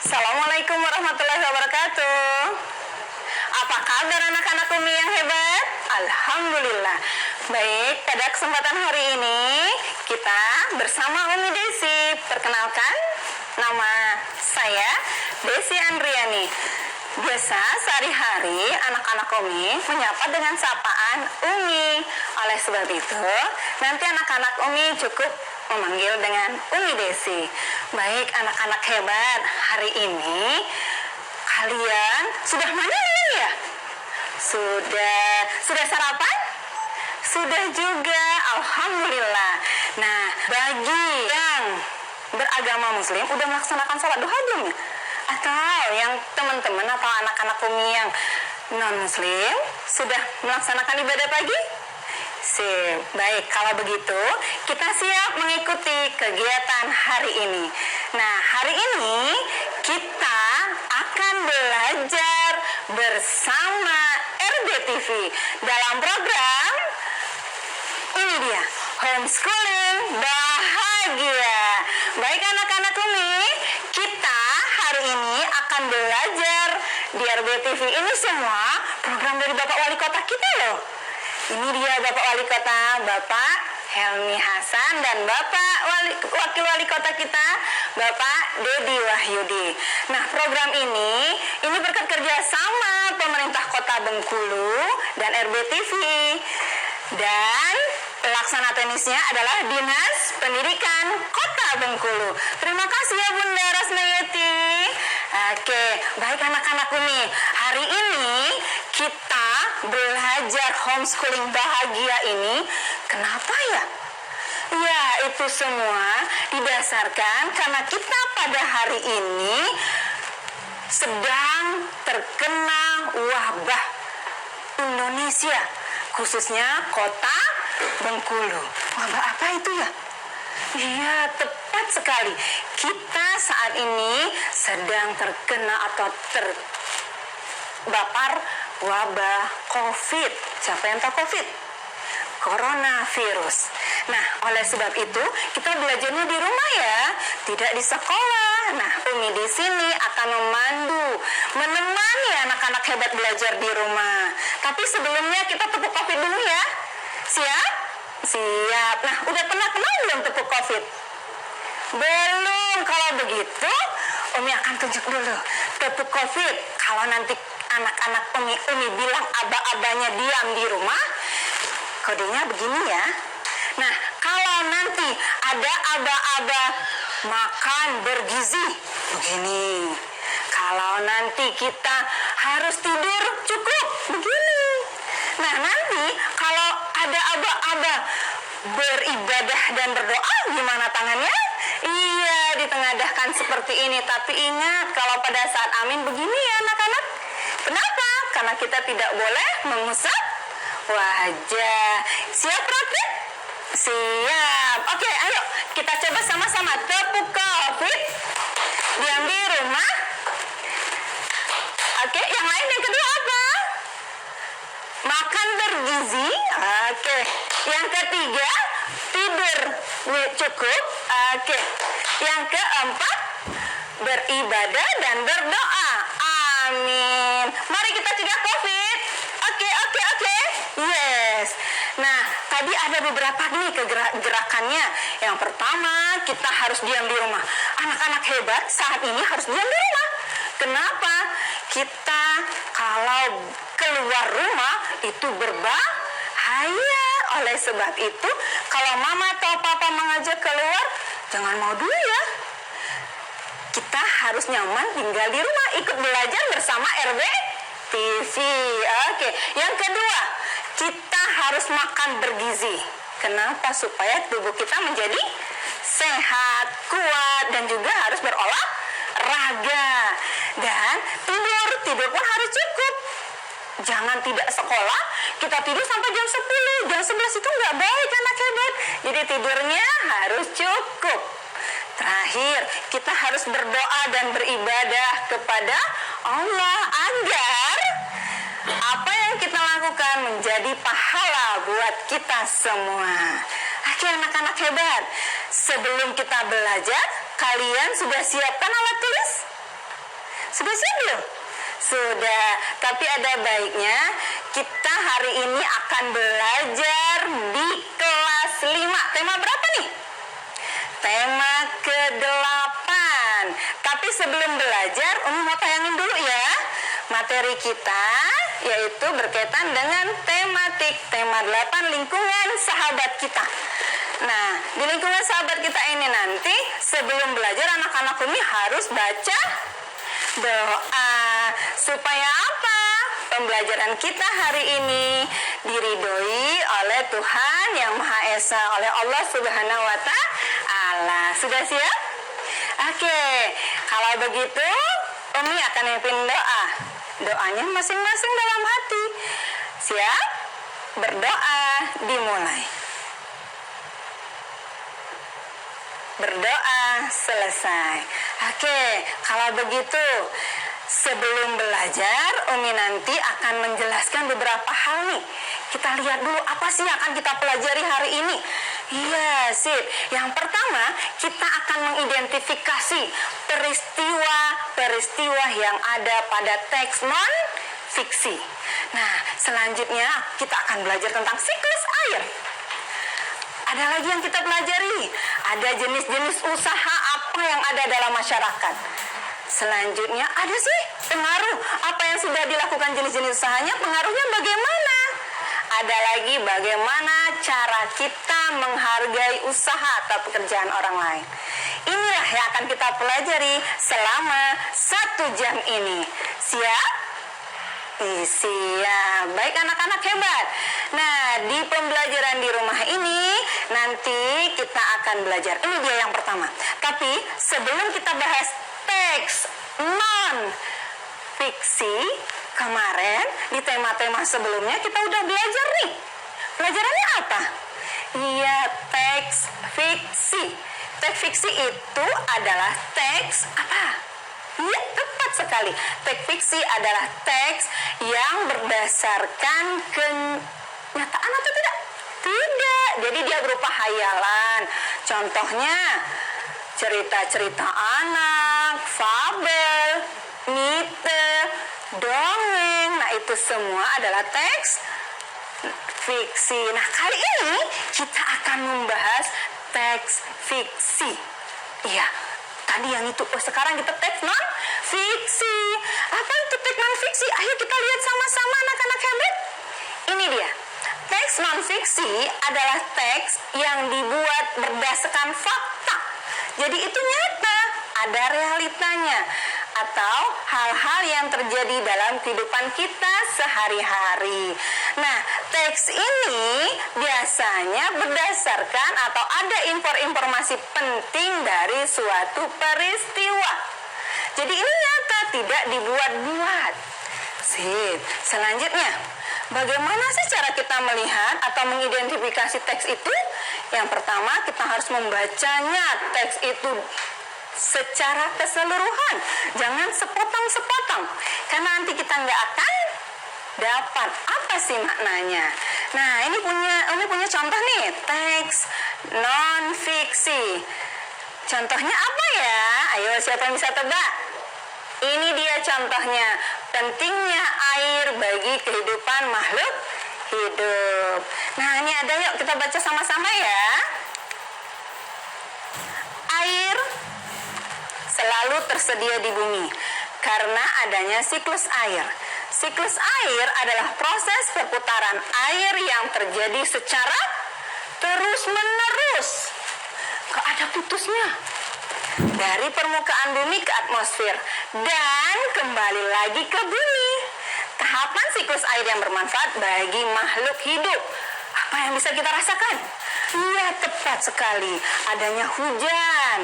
Assalamualaikum warahmatullahi wabarakatuh. Apa kabar anak-anak Umi yang hebat? Alhamdulillah. Baik, pada kesempatan hari ini kita bersama Umi Desi. Perkenalkan, nama saya Desi Andriani. Biasa sehari-hari anak-anak Umi menyapa dengan sapaan Umi. Oleh sebab itu, nanti anak-anak Umi cukup memanggil dengan Umi Desi. Baik anak-anak hebat, hari ini kalian sudah mandi belum ya? Sudah sarapan? Sudah juga, alhamdulillah. Nah, bagi yang beragama muslim udah melaksanakan sholat duha belum ya? Atau yang teman-teman atau anak-anak Umi yang non muslim sudah melaksanakan ibadah pagi? Sip. Baik, kalau begitu kita siap mengikuti kegiatan hari ini. Nah, hari ini kita akan belajar bersama RBTV dalam program ini dia, Homeschooling Bahagia. Baik anak-anak Umi, kita hari ini akan belajar di RBTV ini semua program dari Bapak Wali Kota kita loh. Ini dia Bapak Wali Kota, Bapak Helmi Hasan dan Bapak Wakil Wali Kota kita, Bapak Dedi Wahyudi. Nah, program ini berkat kerja sama pemerintah Kota Bengkulu dan RBTV. Dan pelaksana teknisnya adalah Dinas Pendidikan Kota Bengkulu. Terima kasih ya Bunda Rasmayati. Oke, baik anak-anak Umi. Hari ini kita belajar homeschooling bahagia ini. Kenapa ya? Ya, itu semua didasarkan karena kita pada hari ini sedang terkena wabah Indonesia, khususnya Kota Bengkulu. Wabah apa itu ya? Iya, tepat sekali. Kita saat ini sedang terkena atau terbapar wabah COVID. Siapa yang tahu COVID? Coronavirus. Nah, oleh sebab itu kita belajarnya di rumah ya, tidak di sekolah. Nah, Umi di sini akan menemani anak-anak hebat belajar di rumah. Tapi sebelumnya kita tepuk COVID dulu ya. Siap? Siap. Nah, udah pernah kenal belum tepuk COVID? Belum. Kalau begitu, Umi akan tunjuk dulu tepuk COVID. Kalau nanti anak-anak Umi bilang aba-abanya diam di rumah, kodenya begini ya. Nah, kalau nanti ada aba-aba makan bergizi, begini. Kalau nanti kita harus tidur cukup, begini. Nah, nanti kalau ada aba-aba beribadah dan berdoa, gimana tangannya? Iya, ditengadahkan seperti ini. Tapi ingat, kalau pada saat amin begini ya anak-anak. Kenapa? Karena kita tidak boleh mengusap wajah. Siap praktek? Siap. Oke, ayo kita coba sama-sama tepuk COVID. Diam di rumah. Oke, yang lain yang kedua apa? Makan bergizi. Oke. Yang ketiga, tidur cukup. Oke. Yang keempat, beribadah dan berdoa. Amin. Mari kita cegah COVID. Oke. Yes. Nah, tadi ada beberapa nih gerakannya. Yang pertama, kita harus diam di rumah. Anak-anak hebat saat ini harus diam di rumah. Kenapa? Kita kalau keluar rumah itu berbahaya. Oleh sebab itu, kalau mama atau papa mengajak keluar, jangan mau dulu ya. Kita harus nyaman tinggal di rumah, ikut belajar bersama RBTV. Oke, yang kedua, kita harus makan bergizi. Kenapa? Supaya tubuh kita menjadi sehat, kuat, dan juga harus berolahraga. Dan tidur pun harus cukup. Jangan tidak sekolah, kita tidur sampai jam 10, jam 11 itu nggak baik anak hebat. Jadi tidurnya harus cukup. Terakhir, kita harus berdoa dan beribadah kepada Allah agar apa yang kita lakukan menjadi pahala buat kita semua. Oke anak-anak hebat, sebelum kita belajar, kalian sudah siapkan alat tulis? Sudah siap belum? Sudah, tapi ada baiknya kita hari ini akan belajar di kelas 5. Tema berapa nih? Tema ke-8. Tapi sebelum belajar, Umi mau tayangin dulu ya materi kita, yaitu berkaitan dengan tematik tema 8 lingkungan sahabat kita. Nah, di lingkungan sahabat kita ini nanti sebelum belajar anak-anak Umi harus baca doa. Supaya apa? Pembelajaran kita hari ini diridhoi oleh Tuhan Yang Maha Esa, oleh Allah Subhanahu wa Ta'ala. Sudah siap? Oke, kalau begitu Umi akan mimpin doa. Doanya masing-masing dalam hati. Siap? Berdoa dimulai. Berdoa selesai. Oke, kalau begitu sebelum belajar Umi nanti akan menjelaskan beberapa hal nih. Kita lihat dulu apa sih yang akan kita pelajari hari ini. Iya sih. Yang pertama, kita akan mengidentifikasi peristiwa yang ada pada teks non-fiksi. Nah, selanjutnya kita akan belajar tentang siklus air. Ada lagi yang kita pelajari. Ada jenis-jenis usaha apa yang ada dalam masyarakat. Selanjutnya ada sih pengaruh. Apa yang sudah dilakukan jenis-jenis usahanya, pengaruhnya bagaimana? Ada lagi bagaimana cara kita menghargai usaha atau pekerjaan orang lain. Inilah yang akan kita pelajari selama 1 jam ini. Siap? Siap. Baik anak-anak hebat. Nah, di pembelajaran di rumah ini nanti kita akan belajar. Ini dia yang pertama. Tapi sebelum kita bahas teks non-fiksi, kemarin di tema-tema sebelumnya kita udah belajar nih. Pelajarannya apa? Iya, teks fiksi. Teks fiksi itu adalah teks apa? Iya, tepat sekali. Teks fiksi adalah teks yang berdasarkan kenyataan atau tidak? Tidak. Jadi dia berupa hayalan. Contohnya cerita-cerita anak, fabel, mite, dongeng. Nah, itu semua adalah teks fiksi. Nah, kali ini kita akan membahas teks fiksi. Iya, tadi yang itu. Sekarang kita teks non-fiksi. Apa itu teks non-fiksi? Ayo kita lihat sama-sama anak-anak hebat. Ini dia. Teks non-fiksi adalah teks yang dibuat berdasarkan fakta. Jadi itu nyata, ada realitanya. Atau hal-hal yang terjadi dalam kehidupan kita sehari-hari. Nah, teks ini biasanya berdasarkan atau ada informasi penting dari suatu peristiwa. Jadi ini nyata, tidak dibuat-buat. Sip. Selanjutnya, bagaimana sih cara kita melihat atau mengidentifikasi teks itu? Yang pertama, kita harus membacanya teks itu secara keseluruhan. Jangan sepotong-sepotong. Karena nanti kita nggak akan dapat apa sih maknanya. Nah, ini punya contoh nih, teks non-fiksi. Contohnya apa ya? Ayo, siapa yang bisa tebak? Ini dia contohnya. Pentingnya air bagi kehidupan makhluk hidup. Nah, ini ada, yuk kita baca sama-sama ya. Air selalu tersedia di bumi karena adanya siklus air. Siklus air adalah proses perputaran air yang terjadi secara terus-menerus. Gak ada putusnya. Dari permukaan bumi ke atmosfer dan kembali lagi ke bumi. Tahapan siklus air yang bermanfaat bagi makhluk hidup. Apa yang bisa kita rasakan? Iya, tepat sekali. Adanya hujan.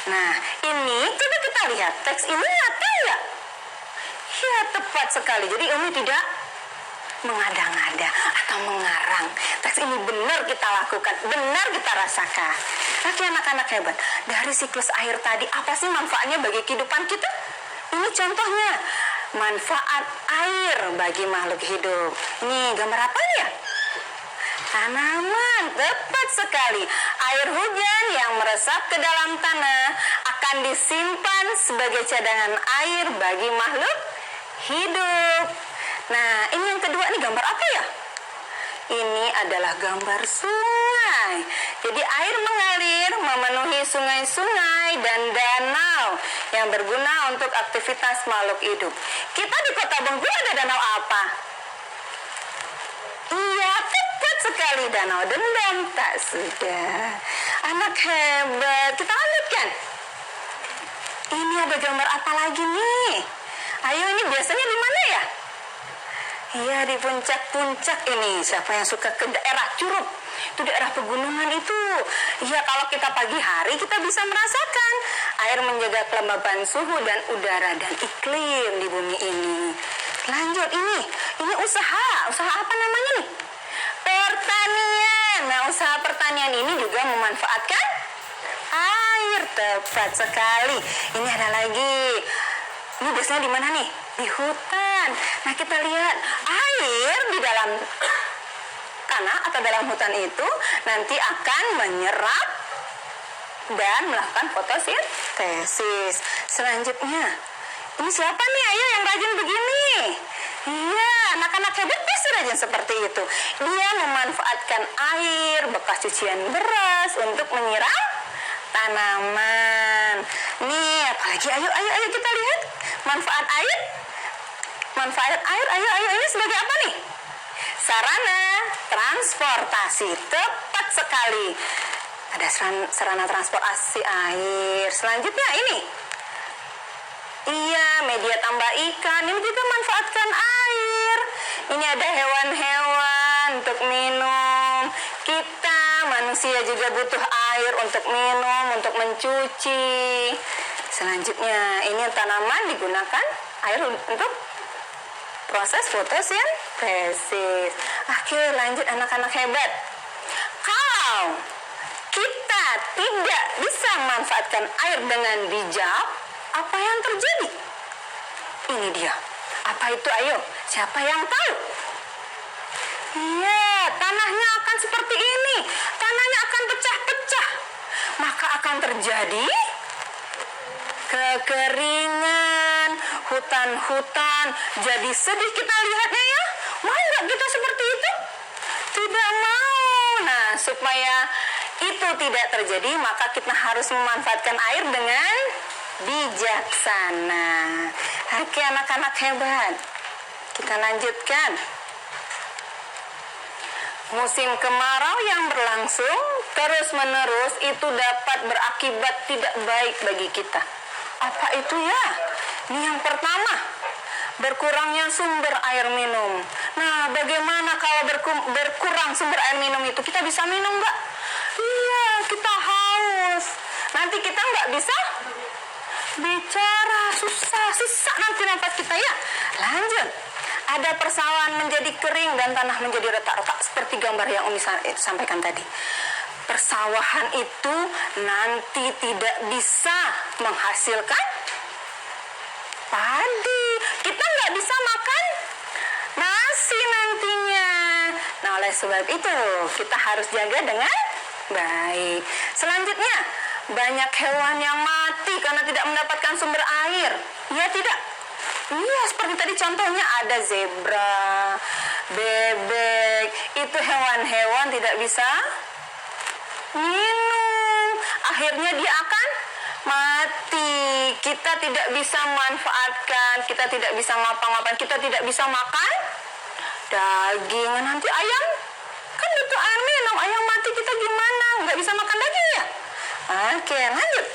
Nah, ini coba kita lihat. Teks ini nyata nggak? Ya, tepat sekali. Jadi Umi tidak mengada-ngada atau mengarang. Teks ini benar kita lakukan, benar kita rasakan. Oke, anak-anak hebat. Dari siklus air tadi, apa sih manfaatnya bagi kehidupan kita? Ini contohnya, manfaat air bagi makhluk hidup. Ini gambar apa ya? Tanaman, tepat sekali. Air hujan yang meresap ke dalam tanah akan disimpan sebagai cadangan air bagi makhluk hidup. Nah, ini yang kedua, ini gambar apa ya? Ini adalah gambar sungai. Jadi air mengalir memenuhi sungai-sungai dan danau yang berguna untuk aktivitas makhluk hidup. Kita di Kota Bengkulu ada danau apa? Iya, tepat sekali, Danau Dendam. Tak sudah. Anak hebat. Kita lanjutkan. Ini ada gambar apa lagi nih? Ayo, ini biasanya di mana ya? Iya, di puncak-puncak ini. Siapa yang suka ke daerah Curug? Itu daerah pegunungan itu. Iya, kalau kita pagi hari kita bisa merasakan air menjaga kelembaban suhu dan udara dan iklim di bumi ini. Lanjut, ini usaha apa namanya nih? Pertanian. Nah, usaha pertanian ini juga memanfaatkan air, tepat sekali. Ini ada lagi. Ini biasanya di mana nih? Di hutan. Nah, kita lihat air di dalam tanah atau dalam hutan itu nanti akan menyerap dan melakukan fotosintesis. Selanjutnya, ini siapa nih ayo yang rajin begini? Iya, anak-anak hebat pasti rajin seperti itu. Dia memanfaatkan air bekas cucian beras untuk menyiram tanaman. Nih, apalagi ayo kita lihat manfaat air. Manfaat air, ayo ini sebagai apa nih? Sarana transportasi, tepat sekali. Ada sarana transportasi air. Selanjutnya ini. Iya, media tambah ikan. Ini juga manfaatkan air. Ini ada hewan-hewan untuk minum. Kita manusia juga butuh air untuk minum, untuk mencuci. Selanjutnya, ini tanaman digunakan air untuk proses fotosintesis. Oke, lanjut anak-anak hebat. Kalau kita tidak bisa memanfaatkan air dengan bijak, apa yang terjadi? Ini dia. Apa itu? Ayo, siapa yang tahu? Iya, tanahnya akan seperti ini. Tanahnya akan pecah-pecah. Maka akan terjadi kekeringan, hutan-hutan jadi sedih kita lihatnya ya. Mau nggak kita seperti itu? Tidak mau. Nah, supaya itu tidak terjadi, maka kita harus memanfaatkan air dengan bijaksana. Oke, anak-anak hebat. Kita lanjutkan. Musim kemarau yang berlangsung terus-menerus itu dapat berakibat tidak baik bagi kita. Apa itu ya? Ini yang pertama, berkurangnya sumber air minum. Nah, bagaimana kalau berkurang sumber air minum itu? Kita bisa minum nggak? Iya, kita haus. Nanti kita nggak bisa bicara, susah nanti nafas kita ya. Lanjut. Ada persawahan menjadi kering dan tanah menjadi retak-retak seperti gambar yang Umi sampaikan tadi. Persawahan itu nanti tidak bisa menghasilkan padi. Kita nggak bisa makan nasi nantinya. Nah, oleh sebab itu kita harus jaga dengan baik. Selanjutnya, banyak hewan yang mati karena tidak mendapatkan sumber air. Ya tidak? Iya, seperti tadi contohnya ada zebra, bebek. Itu hewan-hewan tidak bisa minum. Akhirnya dia akan mati. Kita tidak bisa manfaatkan, kita tidak bisa ngapa-ngapain, kita tidak bisa makan daging. Nanti ayam kan butuh air minum, ayam mati kita gimana? Nggak bisa makan daging ya? Oke, lanjut.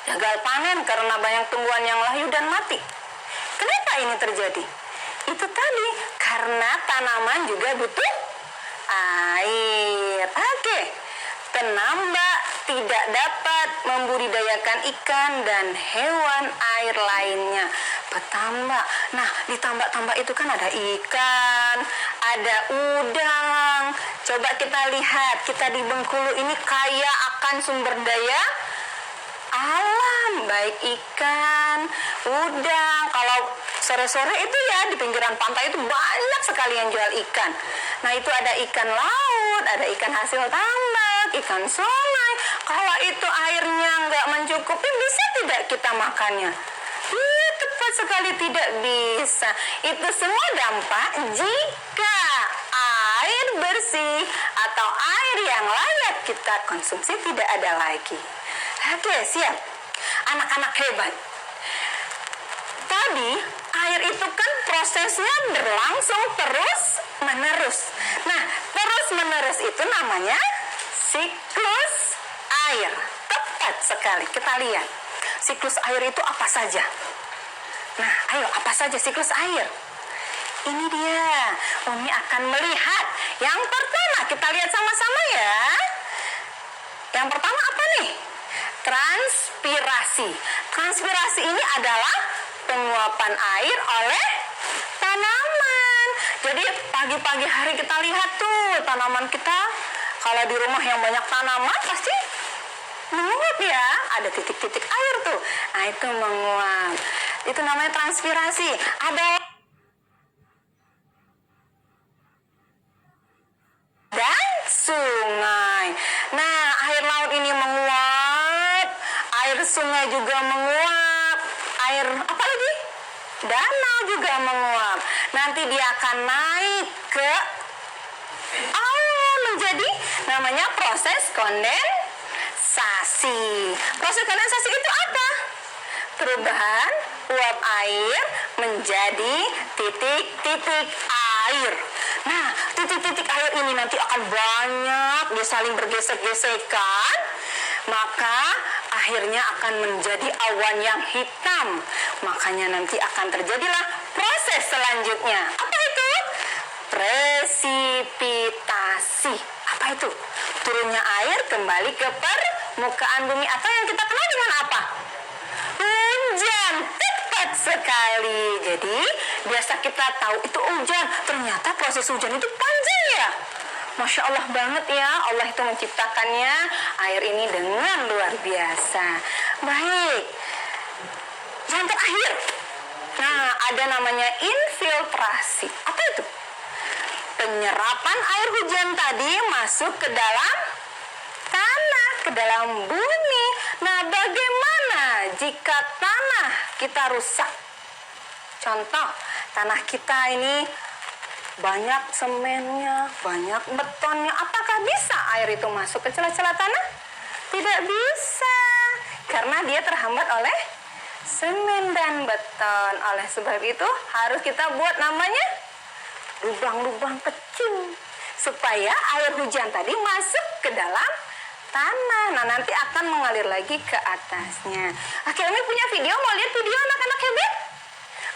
Gagal panen karena banyak tumbuhan yang layu dan mati. Kenapa ini terjadi? Itu tadi, karena tanaman juga butuh air. air. Oke. Penambak tidak dapat membudidayakan ikan dan hewan air lainnya. Petambak. Nah, di tambak-tambak itu kan ada ikan, ada udang. Coba kita lihat, kita di Bengkulu ini kaya akan sumber daya alam, baik ikan, udang. Kalau sore-sore itu ya di pinggiran pantai itu banyak sekali yang jual ikan. Nah, itu ada ikan laut, ada ikan hasil tambak, ikan sungai. Kalau itu airnya nggak mencukupi, bisa tidak kita makannya? Iya, tepat sekali tidak bisa. Itu semua dampak jika air bersih atau air yang layak kita konsumsi tidak ada lagi. Oke, siap. Anak-anak hebat. Tadi air itu kan prosesnya berlangsung terus-menerus. Nah, terus-menerus itu namanya siklus air. Tepat sekali. Kita lihat. Siklus air itu apa saja? Nah, ayo apa saja siklus air? Ini dia. Umi akan melihat. Yang pertama, kita lihat sama-sama ya. Yang pertama apa nih? Transpirasi. Transpirasi ini adalah penguapan air oleh tanaman. Jadi pagi-pagi hari kita lihat tuh tanaman kita. Kalau di rumah yang banyak tanaman pasti menguap ya. Ada titik-titik air tuh. Nah, itu menguap. Itu namanya transpirasi. Ada dan sungai. Nah, air laut ini menguap, air sungai juga menguap, air apa lagi? Danau juga menguap. Nanti dia akan naik ke awan menjadi namanya proses kondensasi. Proses kondensasi itu apa? Perubahan uap air menjadi titik-titik air. Nah, titik-titik air ini nanti akan banyak, dia saling bergesek-gesekan, maka akhirnya akan menjadi awan yang hitam. Makanya nanti akan terjadilah proses selanjutnya. Apa itu? Presipitasi. Apa itu? Turunnya air kembali ke permukaan bumi atau yang kita kenal dengan apa? Hujan. Tepat sekali. Jadi biasa kita tahu itu hujan, ternyata proses hujan itu panjang ya. Masya Allah banget ya, Allah itu menciptakannya air ini dengan luar biasa. Baik, yang terakhir, nah ada namanya infiltrasi. Apa itu? Penyerapan air hujan tadi masuk ke dalam tanah, ke dalam bumi. Nah, bagaimana jika tanah kita rusak? Contoh, tanah kita ini banyak semennya, banyak betonnya. Apakah bisa air itu masuk ke celah-celah tanah? Tidak bisa, karena dia terhambat oleh semen dan beton. Oleh sebab itu harus kita buat namanya lubang-lubang kecil supaya air hujan tadi masuk ke dalam tanah. Nah, nanti akan mengalir lagi ke atasnya. Oke, ini punya video. Mau lihat video anak-anak hebat?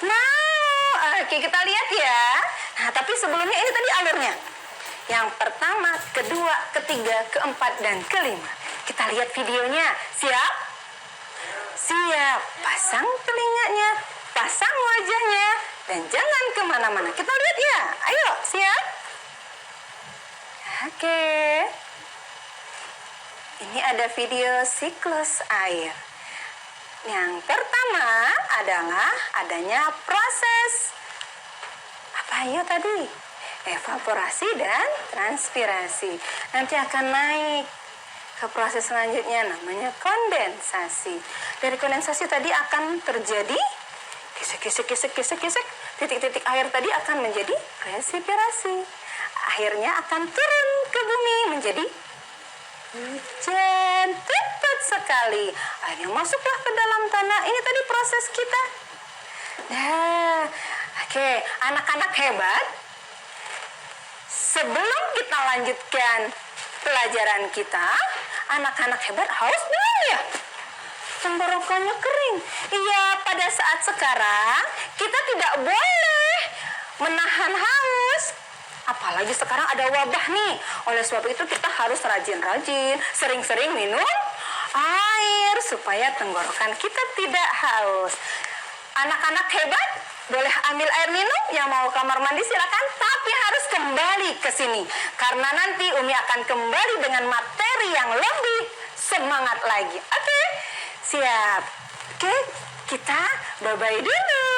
Mau? Oke, kita lihat ya. Nah, tapi sebelumnya ini tadi alurnya. Yang pertama, kedua, ketiga, keempat, dan kelima. Kita lihat videonya. Siap? Siap. Pasang telinganya, pasang wajahnya, dan jangan kemana-mana. Kita lihat ya. Ayo, siap? Oke. Ini ada video siklus air. Yang pertama adalah adanya proses apa ya tadi? Evaporasi dan transpirasi. Nanti akan naik ke proses selanjutnya namanya kondensasi. Dari kondensasi tadi akan terjadi gesek. Titik-titik air tadi akan menjadi presipirasi. Akhirnya akan turun ke bumi menjadi hujan. Tepat sekali. Airnya masuklah ke dalam tanah. Ini tadi proses kita. Nah, oke, anak-anak hebat. Sebelum kita lanjutkan pelajaran kita, anak-anak hebat haus belum ya? Tenggorokannya kering. Iya, pada saat sekarang kita tidak boleh menahan haus. Apalagi Apalagi sekarang ada wabah nih. Oleh sebab itu kita harus rajin-rajin, sering-sering minum air supaya tenggorokan kita tidak haus. Anak-anak hebat, boleh ambil air minum. Yang mau kamar mandi silakan, tapi harus kembali ke sini karena nanti Umi akan kembali dengan materi yang lebih semangat lagi. Oke? Siap. Oke, kita bye-bye dulu.